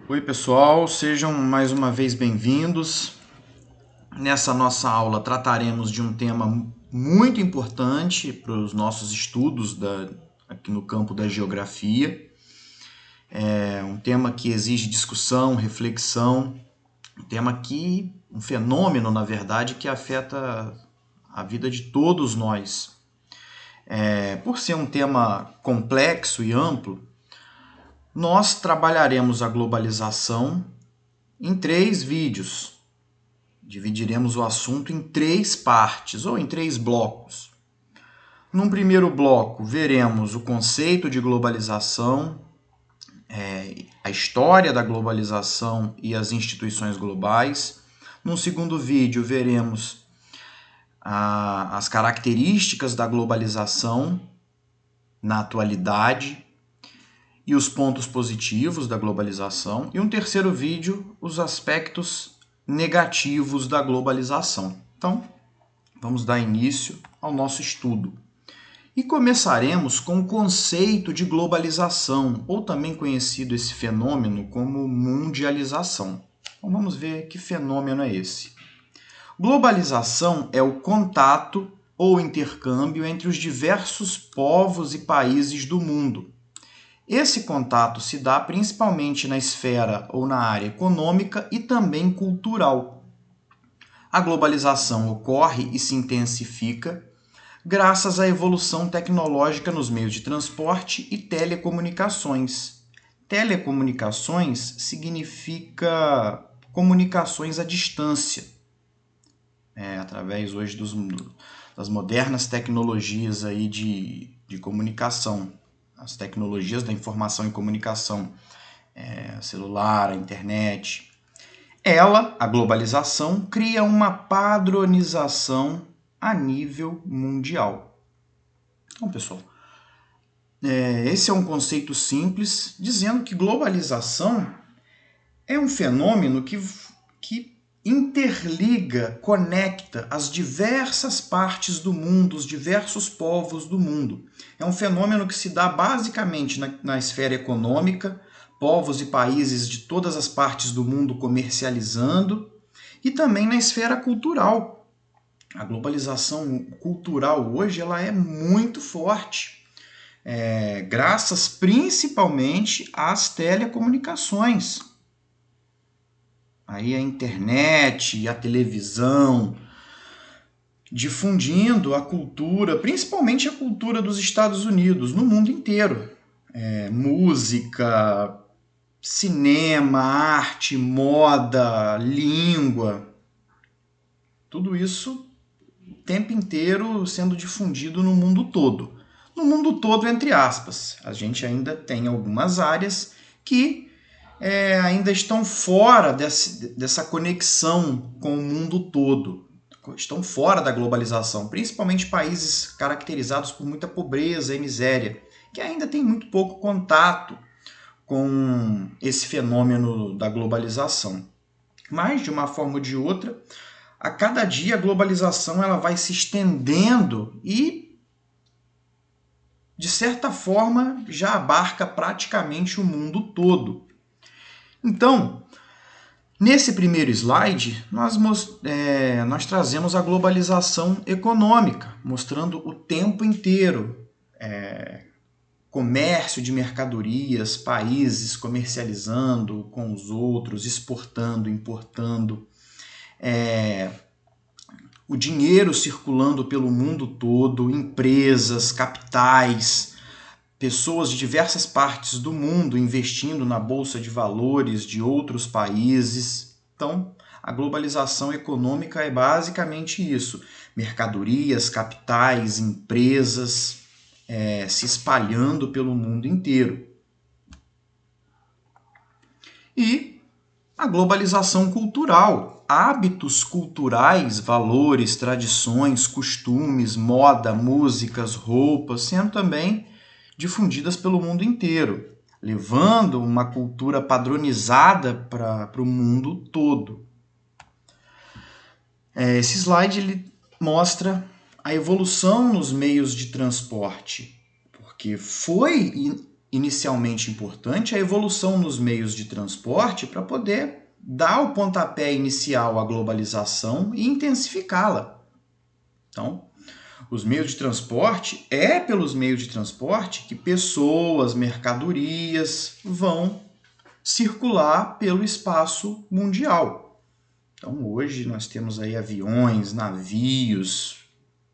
Oi, pessoal, sejam mais uma vez bem-vindos. Nessa nossa aula trataremos de um tema muito importante para os nossos estudos aqui no campo da geografia. É um tema que exige discussão, reflexão, um fenômeno, na verdade, que afeta a vida de todos nós. Por ser um tema complexo e amplo, nós trabalharemos a globalização em 3 vídeos. Dividiremos o assunto em 3 partes ou em 3 blocos. Num primeiro bloco, veremos o conceito de globalização, a história da globalização e as instituições globais. Num segundo vídeo, veremos as características da globalização na atualidade e os pontos positivos da globalização. E um terceiro vídeo, os aspectos negativos da globalização. Então, vamos dar início ao nosso estudo. E começaremos com o conceito de globalização, ou também conhecido esse fenômeno como mundialização. Então, vamos ver que fenômeno é esse. Globalização é o contato ou intercâmbio entre os diversos povos e países do mundo. Esse contato se dá principalmente na esfera ou na área econômica e também cultural. A globalização ocorre e se intensifica graças à evolução tecnológica nos meios de transporte e telecomunicações. Telecomunicações significa comunicações à distância, através hoje das modernas tecnologias aí de comunicação, as tecnologias da informação e comunicação, celular, a internet. A globalização, cria uma padronização a nível mundial. Então, pessoal, esse é um conceito simples, dizendo que globalização é um fenômeno que interliga, conecta as diversas partes do mundo, os diversos povos do mundo. É um fenômeno que se dá basicamente na esfera econômica, povos e países de todas as partes do mundo comercializando, e também na esfera cultural. A globalização cultural hoje ela é muito forte, graças principalmente às telecomunicações. Aí a internet e a televisão, difundindo a cultura, principalmente a cultura dos Estados Unidos, no mundo inteiro. Música, cinema, arte, moda, língua, tudo isso o tempo inteiro sendo difundido no mundo todo. No mundo todo, entre aspas. A gente ainda tem algumas áreas que ainda estão fora dessa conexão com o mundo todo. Estão fora da globalização, principalmente países caracterizados por muita pobreza e miséria, que ainda têm muito pouco contato com esse fenômeno da globalização. Mas, de uma forma ou de outra, a cada dia a globalização ela vai se estendendo e, de certa forma, já abarca praticamente o mundo todo. Então, nesse primeiro slide, nós trazemos a globalização econômica, mostrando o tempo inteiro comércio de mercadorias, países comercializando com os outros, exportando, importando, o dinheiro circulando pelo mundo todo, empresas, capitais, pessoas de diversas partes do mundo investindo na bolsa de valores de outros países. Então, a globalização econômica é basicamente isso: mercadorias, capitais, empresas se espalhando pelo mundo inteiro. E a globalização cultural, hábitos culturais, valores, tradições, costumes, moda, músicas, roupas, sendo também difundidas pelo mundo inteiro, levando uma cultura padronizada para o mundo todo. Esse slide ele mostra a evolução nos meios de transporte, porque foi inicialmente importante a evolução nos meios de transporte para poder dar o pontapé inicial à globalização e intensificá-la. Então, os meios de transporte, é pelos meios de transporte que pessoas, mercadorias vão circular pelo espaço mundial. Então, hoje nós temos aí aviões, navios,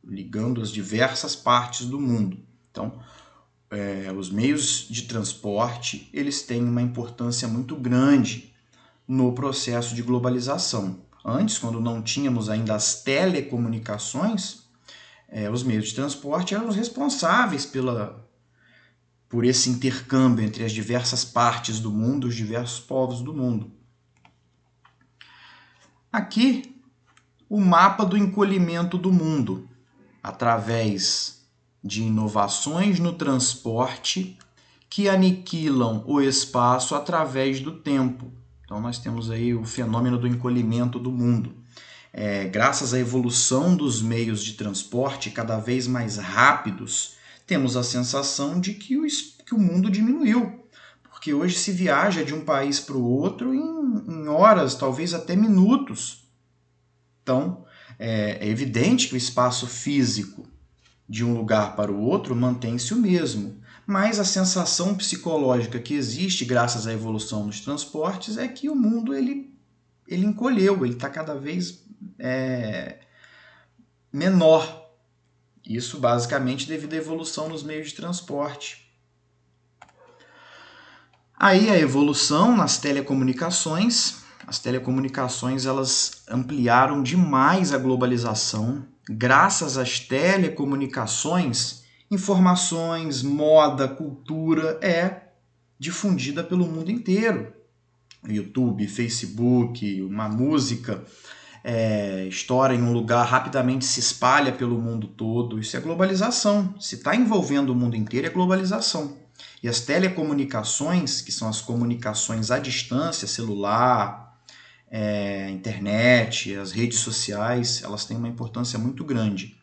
ligando as diversas partes do mundo. Então, os meios de transporte, eles têm uma importância muito grande no processo de globalização. Antes, quando não tínhamos ainda as telecomunicações, os meios de transporte eram os responsáveis por esse intercâmbio entre as diversas partes do mundo, os diversos povos do mundo. Aqui, o mapa do encolhimento do mundo, através de inovações no transporte que aniquilam o espaço através do tempo. Então, nós temos aí o fenômeno do encolhimento do mundo. Graças à evolução dos meios de transporte cada vez mais rápidos, temos a sensação de que o mundo diminuiu, porque hoje se viaja de um país para o outro em horas, talvez até minutos. Então, é evidente que o espaço físico de um lugar para o outro mantém-se o mesmo, mas a sensação psicológica que existe graças à evolução dos transportes é que o mundo ele encolheu, ele está cada vez menor. Isso basicamente devido à evolução nos meios de transporte. Aí a evolução nas telecomunicações. As telecomunicações elas ampliaram demais a globalização. Graças às telecomunicações, informações, moda, cultura é difundida pelo mundo inteiro. YouTube, Facebook, uma música estoura em um lugar, rapidamente se espalha pelo mundo todo. Isso é globalização. Se está envolvendo o mundo inteiro, é globalização. E as telecomunicações, que são as comunicações à distância, celular, internet, as redes sociais, elas têm uma importância muito grande.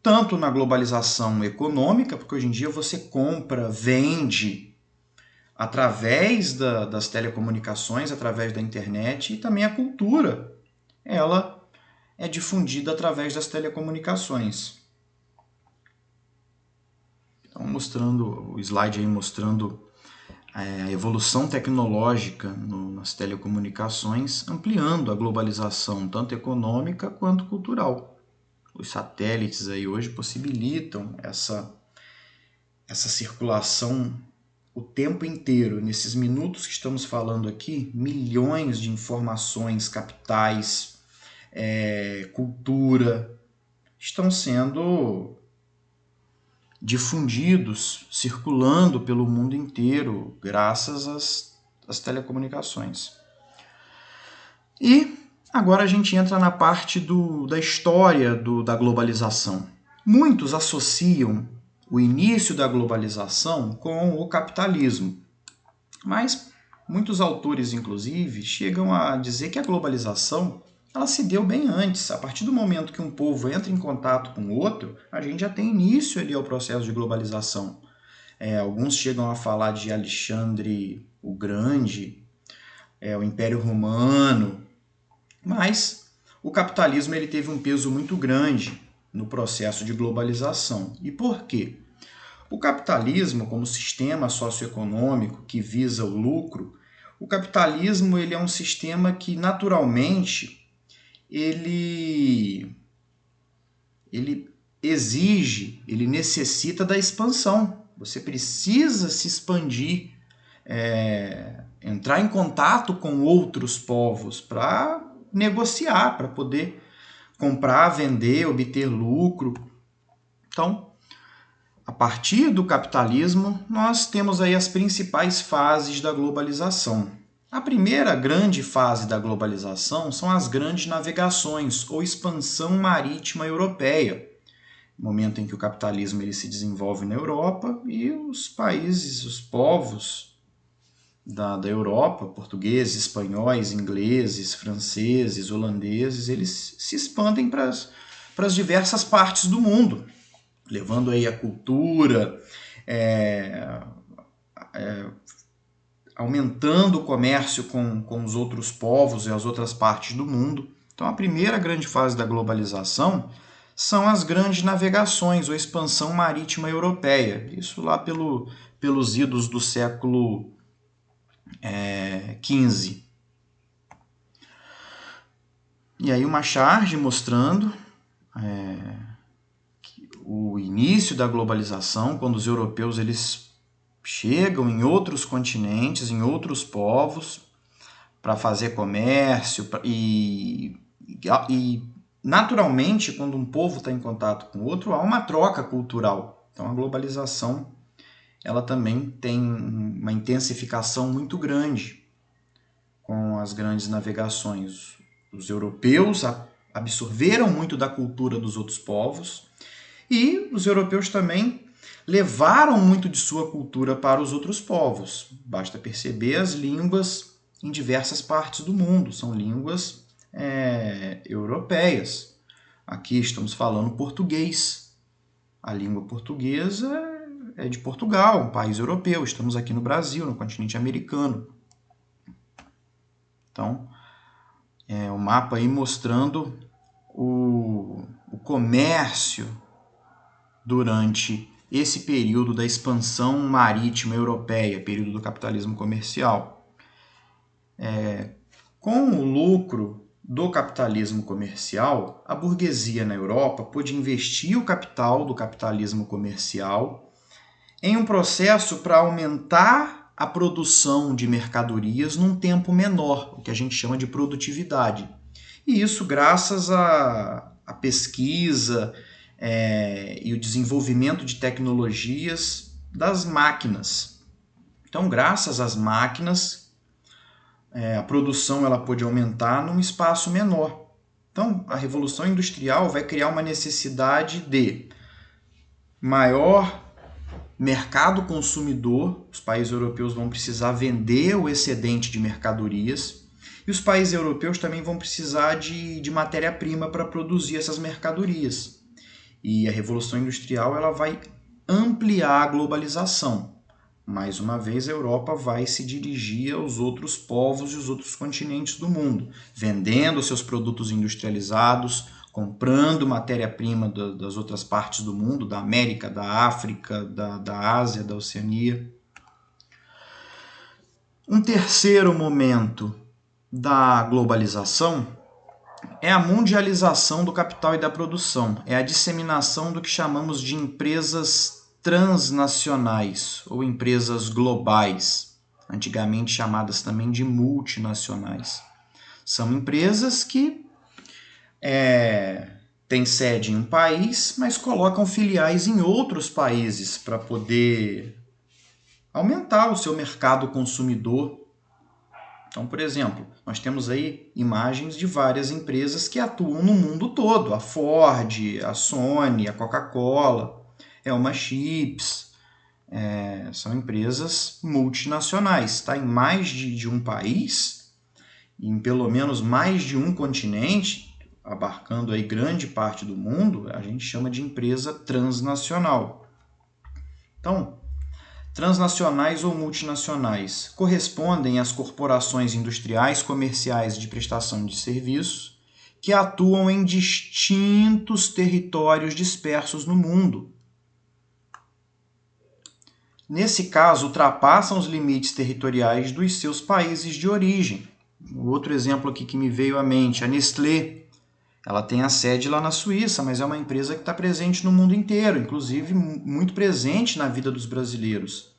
Tanto na globalização econômica, porque hoje em dia você compra, vende através das telecomunicações, através da internet, e também a cultura. Ela é difundida através das telecomunicações. Então, mostrando o slide aí mostrando a evolução tecnológica nas telecomunicações, ampliando a globalização tanto econômica quanto cultural. Os satélites aí hoje possibilitam essa circulação o tempo inteiro. Nesses minutos que estamos falando aqui, milhões de informações, capitais, cultura, estão sendo difundidos, circulando pelo mundo inteiro, graças às telecomunicações. E agora a gente entra na parte da história da globalização. Muitos associam o início da globalização com o capitalismo, mas muitos autores, inclusive, chegam a dizer que a globalização ela se deu bem antes. A partir do momento que um povo entra em contato com o outro, a gente já tem início ali ao processo de globalização. Alguns chegam a falar de Alexandre o Grande, o Império Romano, mas o capitalismo ele teve um peso muito grande no processo de globalização. E por quê? O capitalismo, como sistema socioeconômico que visa o lucro, o capitalismo ele é um sistema que naturalmente ele exige, ele necessita da expansão. Você precisa se expandir, entrar em contato com outros povos para negociar, para poder comprar, vender, obter lucro. Então, a partir do capitalismo, nós temos aí as principais fases da globalização. A primeira grande fase da globalização são as grandes navegações ou expansão marítima europeia, momento em que o capitalismo ele se desenvolve na Europa e os países, os povos da Europa, portugueses, espanhóis, ingleses, franceses, holandeses, eles se expandem para as diversas partes do mundo, levando aí a cultura, aumentando o comércio com os outros povos e as outras partes do mundo. Então, a primeira grande fase da globalização são as grandes navegações ou expansão marítima europeia. Isso lá pelos idos do século XV. E aí uma charge mostrando o início da globalização, quando os europeus eles chegam em outros continentes, em outros povos, para fazer comércio e naturalmente, quando um povo está em contato com o outro, há uma troca cultural. Então a globalização ela também tem uma intensificação muito grande com as grandes navegações. Os europeus absorveram muito da cultura dos outros povos e os europeus também levaram muito de sua cultura para os outros povos. Basta perceber as línguas em diversas partes do mundo, são línguas europeias. Aqui estamos falando português. A língua portuguesa é de Portugal, um país europeu. Estamos aqui no Brasil, no continente americano. Então, o mapa aí mostrando o comércio durante esse período da expansão marítima europeia, período do capitalismo comercial. Com o lucro do capitalismo comercial, a burguesia na Europa pôde investir o capital do capitalismo comercial em um processo para aumentar a produção de mercadorias num tempo menor, o que a gente chama de produtividade. E isso graças à pesquisa e o desenvolvimento de tecnologias das máquinas. Então, graças às máquinas, a produção ela pôde aumentar num espaço menor. Então, a Revolução Industrial vai criar uma necessidade de maior mercado consumidor. Os países europeus vão precisar vender o excedente de mercadorias e os países europeus também vão precisar de matéria-prima para produzir essas mercadorias. E a Revolução Industrial ela vai ampliar a globalização. Mais uma vez, a Europa vai se dirigir aos outros povos e os outros continentes do mundo, vendendo seus produtos industrializados, comprando matéria-prima das outras partes do mundo, da América, da África, da Ásia, da Oceania. Um terceiro momento da globalização é a mundialização do capital e da produção, é a disseminação do que chamamos de empresas transnacionais ou empresas globais, antigamente chamadas também de multinacionais. São empresas que têm sede em um país, mas colocam filiais em outros países para poder aumentar o seu mercado consumidor. Então, por exemplo, nós temos aí imagens de várias empresas que atuam no mundo todo. A Ford, a Sony, a Coca-Cola, Elma Chips, são empresas multinacionais. Está em mais de um país, em pelo menos mais de um continente, abarcando aí grande parte do mundo, a gente chama de empresa transnacional. Então, transnacionais ou multinacionais correspondem às corporações industriais, comerciais de prestação de serviços que atuam em distintos territórios dispersos no mundo. Nesse caso, ultrapassam os limites territoriais dos seus países de origem. Outro exemplo aqui que me veio à mente, a Nestlé. Ela tem a sede lá na Suíça, mas é uma empresa que está presente no mundo inteiro, inclusive muito presente na vida dos brasileiros.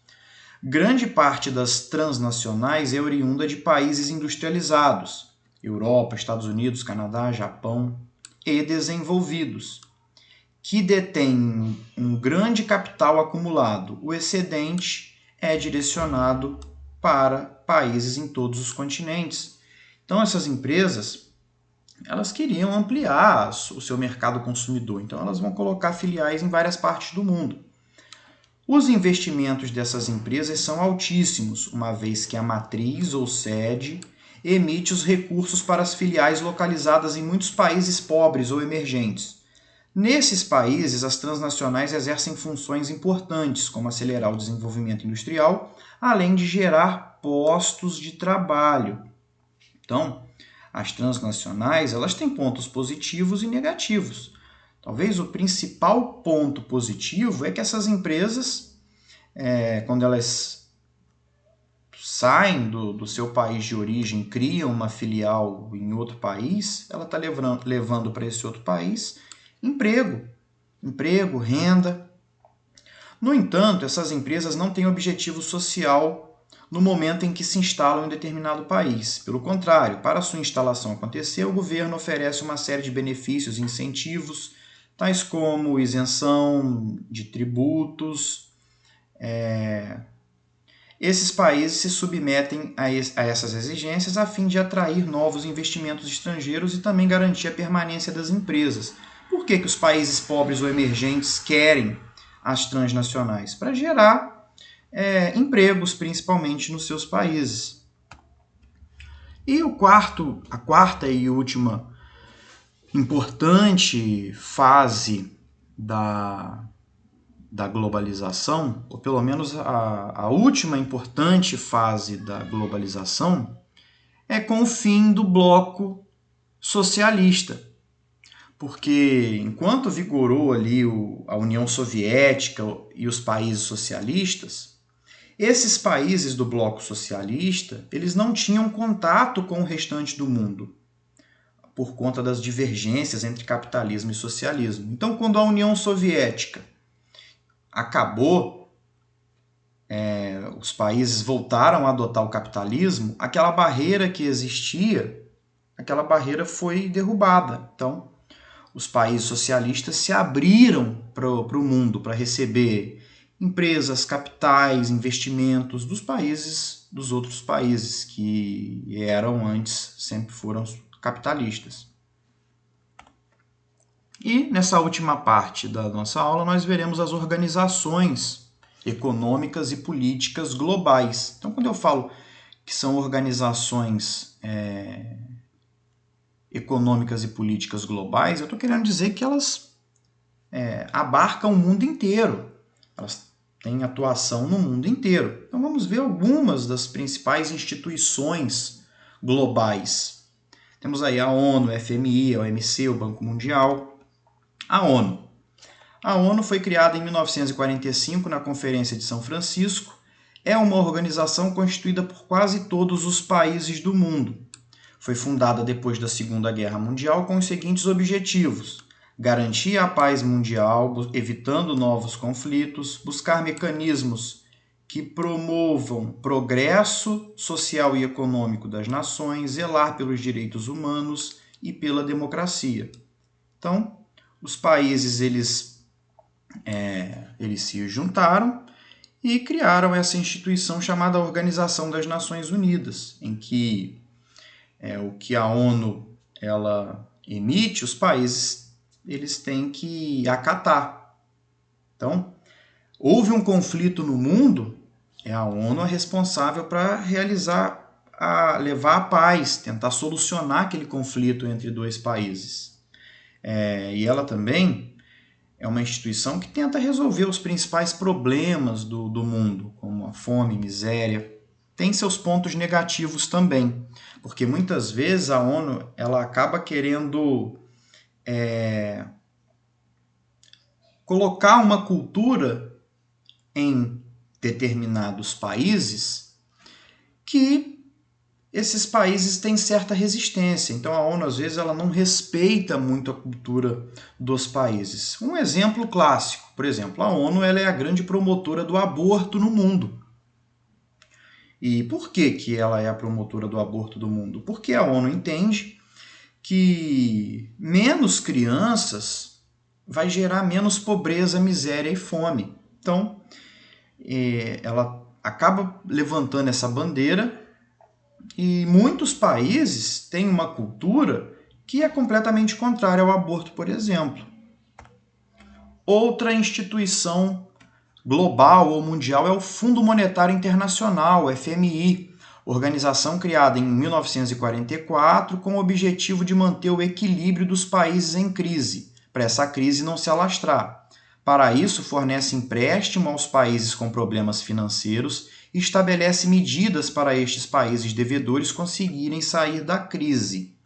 Grande parte das transnacionais é oriunda de países industrializados, Europa, Estados Unidos, Canadá, Japão, e desenvolvidos, que detêm um grande capital acumulado. O excedente é direcionado para países em todos os continentes. Então, essas empresas elas queriam ampliar o seu mercado consumidor, então elas vão colocar filiais em várias partes do mundo. Os investimentos dessas empresas são altíssimos, uma vez que a matriz ou sede emite os recursos para as filiais localizadas em muitos países pobres ou emergentes. Nesses países, as transnacionais exercem funções importantes, como acelerar o desenvolvimento industrial, além de gerar postos de trabalho. Então, as transnacionais, elas têm pontos positivos e negativos. Talvez o principal ponto positivo é que essas empresas, quando elas saem do seu país de origem, criam uma filial em outro país, ela está levando para esse outro país emprego, renda. No entanto, essas empresas não têm objetivo social no momento em que se instalam em determinado país. Pelo contrário, para sua instalação acontecer, o governo oferece uma série de benefícios e incentivos, tais como isenção de tributos. Esses países se submetem a essas exigências a fim de atrair novos investimentos estrangeiros e também garantir a permanência das empresas. Por que os países pobres ou emergentes querem as transnacionais? Para gerar empregos, principalmente nos seus países. E a quarta e última importante fase da globalização, ou pelo menos a última importante fase da globalização, é com o fim do bloco socialista. Porque enquanto vigorou ali a União Soviética e os países socialistas, esses países do bloco socialista, eles não tinham contato com o restante do mundo, por conta das divergências entre capitalismo e socialismo. Então, quando a União Soviética acabou, os países voltaram a adotar o capitalismo, aquela barreira que existia, aquela barreira foi derrubada. Então, os países socialistas se abriram para o mundo, para receber empresas, capitais, investimentos dos outros países que eram antes, sempre foram capitalistas. E nessa última parte da nossa aula nós veremos as organizações econômicas e políticas globais. Então, quando eu falo que são organizações econômicas e políticas globais, eu estou querendo dizer que elas abarcam o mundo inteiro. Elas têm atuação no mundo inteiro. Então vamos ver algumas das principais instituições globais. Temos aí a ONU, a FMI, a OMC, o Banco Mundial. A ONU. A ONU foi criada em 1945 na Conferência de São Francisco. É uma organização constituída por quase todos os países do mundo. Foi fundada depois da Segunda Guerra Mundial com os seguintes objetivos: garantir a paz mundial, evitando novos conflitos, buscar mecanismos que promovam progresso social e econômico das nações, zelar pelos direitos humanos e pela democracia. Então, os países eles se juntaram e criaram essa instituição chamada Organização das Nações Unidas, em que o que a ONU ela emite, os países eles têm que acatar. Então, houve um conflito no mundo, é a ONU responsável para levar a paz, tentar solucionar aquele conflito entre dois países. E ela também é uma instituição que tenta resolver os principais problemas do mundo, como a fome, miséria. Tem seus pontos negativos também, porque muitas vezes a ONU ela acaba querendo colocar uma cultura em determinados países que esses países têm certa resistência. Então a ONU às vezes ela não respeita muito a cultura dos países. Um exemplo clássico, por exemplo, a ONU ela é a grande promotora do aborto no mundo. E por que ela é a promotora do aborto do mundo? Porque a ONU entende que menos crianças vai gerar menos pobreza, miséria e fome. Então, ela acaba levantando essa bandeira e muitos países têm uma cultura que é completamente contrária ao aborto, por exemplo. Outra instituição global ou mundial é o Fundo Monetário Internacional, FMI, organização criada em 1944 com o objetivo de manter o equilíbrio dos países em crise, para essa crise não se alastrar. Para isso, fornece empréstimo aos países com problemas financeiros e estabelece medidas para estes países devedores conseguirem sair da crise.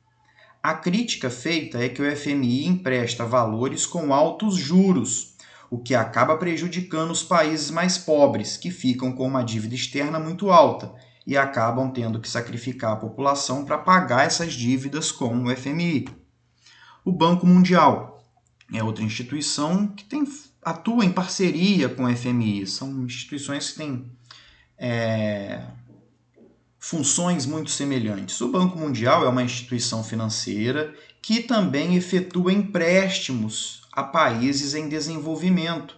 A crítica feita é que o FMI empresta valores com altos juros, o que acaba prejudicando os países mais pobres, que ficam com uma dívida externa muito alta e acabam tendo que sacrificar a população para pagar essas dívidas com o FMI. O Banco Mundial é outra instituição que atua em parceria com o FMI. São instituições que têm funções muito semelhantes. O Banco Mundial é uma instituição financeira que também efetua empréstimos a países em desenvolvimento.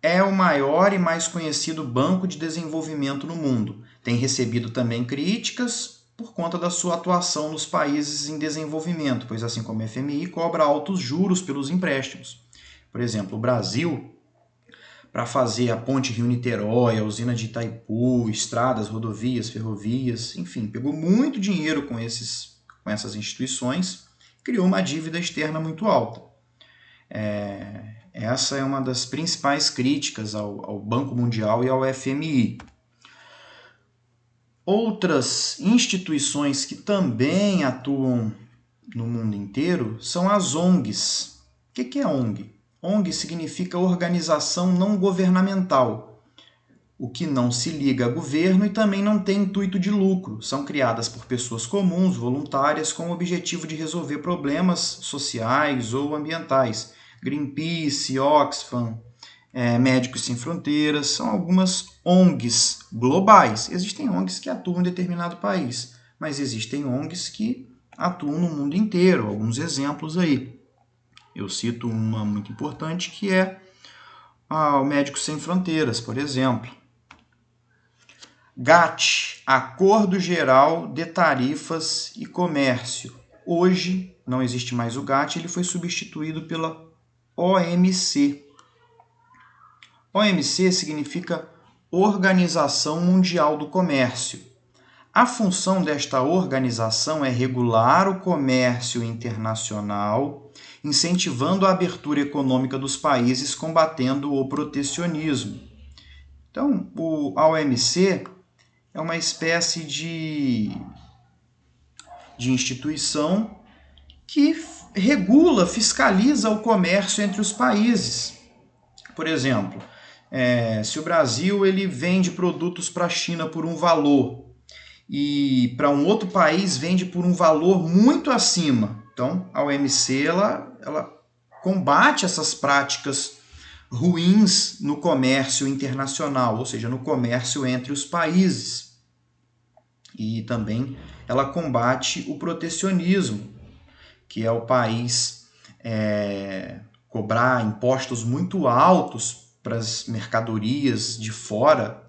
É o maior e mais conhecido banco de desenvolvimento no mundo. Tem recebido também críticas por conta da sua atuação nos países em desenvolvimento, pois assim como o FMI cobra altos juros pelos empréstimos. Por exemplo, o Brasil, para fazer a ponte Rio-Niterói, a usina de Itaipu, estradas, rodovias, ferrovias, enfim, pegou muito dinheiro com essas instituições, criou uma dívida externa muito alta. Essa é uma das principais críticas ao Banco Mundial e ao FMI. Outras instituições que também atuam no mundo inteiro são as ONGs. O que é ONG? ONG significa organização não governamental, o que não se liga a governo e também não tem intuito de lucro. São criadas por pessoas comuns, voluntárias, com o objetivo de resolver problemas sociais ou ambientais. Greenpeace, Oxfam, Médicos Sem Fronteiras, são algumas ONGs globais. Existem ONGs que atuam em determinado país, mas existem ONGs que atuam no mundo inteiro. Alguns exemplos aí. Eu cito uma muito importante que é o Médicos Sem Fronteiras, por exemplo. GATT, Acordo Geral de Tarifas e Comércio. Hoje não existe mais o GATT, ele foi substituído pela OMC. OMC significa Organização Mundial do Comércio. A função desta organização é regular o comércio internacional, incentivando a abertura econômica dos países, combatendo o protecionismo. Então, a OMC é uma espécie de instituição que regula, fiscaliza o comércio entre os países. Por exemplo, se o Brasil ele vende produtos para a China por um valor e para um outro país vende por um valor muito acima, então a OMC ela combate essas práticas ruins no comércio internacional, ou seja, no comércio entre os países. E também ela combate o protecionismo, que é o país cobrar impostos muito altos para as mercadorias de fora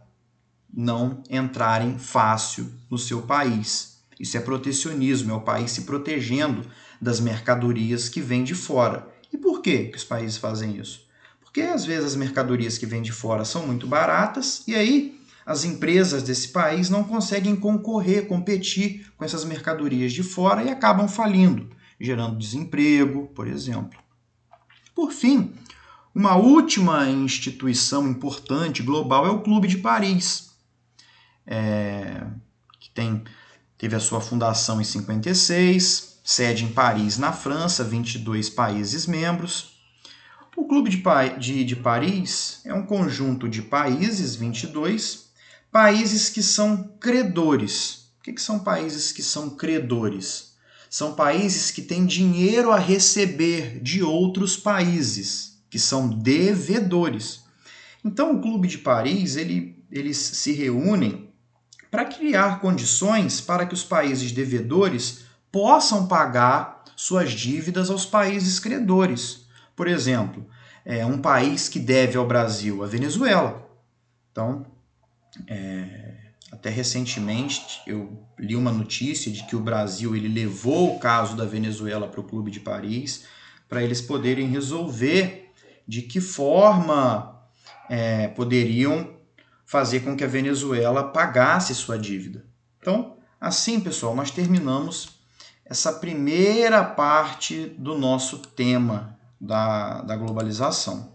não entrarem fácil no seu país. Isso é protecionismo, é o país se protegendo das mercadorias que vêm de fora. E por que os países fazem isso? Porque às vezes as mercadorias que vêm de fora são muito baratas e aí as empresas desse país não conseguem competir com essas mercadorias de fora e acabam falindo, gerando desemprego, por exemplo. Por fim, uma última instituição importante global é o Clube de Paris, que teve a sua fundação em 1956, sede em Paris, na França, 22 países membros. O Clube de Paris é um conjunto de países, 22, países que são credores. O que são países que são credores? São países que têm dinheiro a receber de outros países, que são devedores. Então, o Clube de Paris, eles se reúnem para criar condições para que os países devedores possam pagar suas dívidas aos países credores. Por exemplo, um país que deve ao Brasil, a Venezuela. Então, até recentemente eu li uma notícia de que o Brasil ele levou o caso da Venezuela para o Clube de Paris para eles poderem resolver de que forma poderiam fazer com que a Venezuela pagasse sua dívida. Então, assim, pessoal, nós terminamos essa primeira parte do nosso tema da globalização.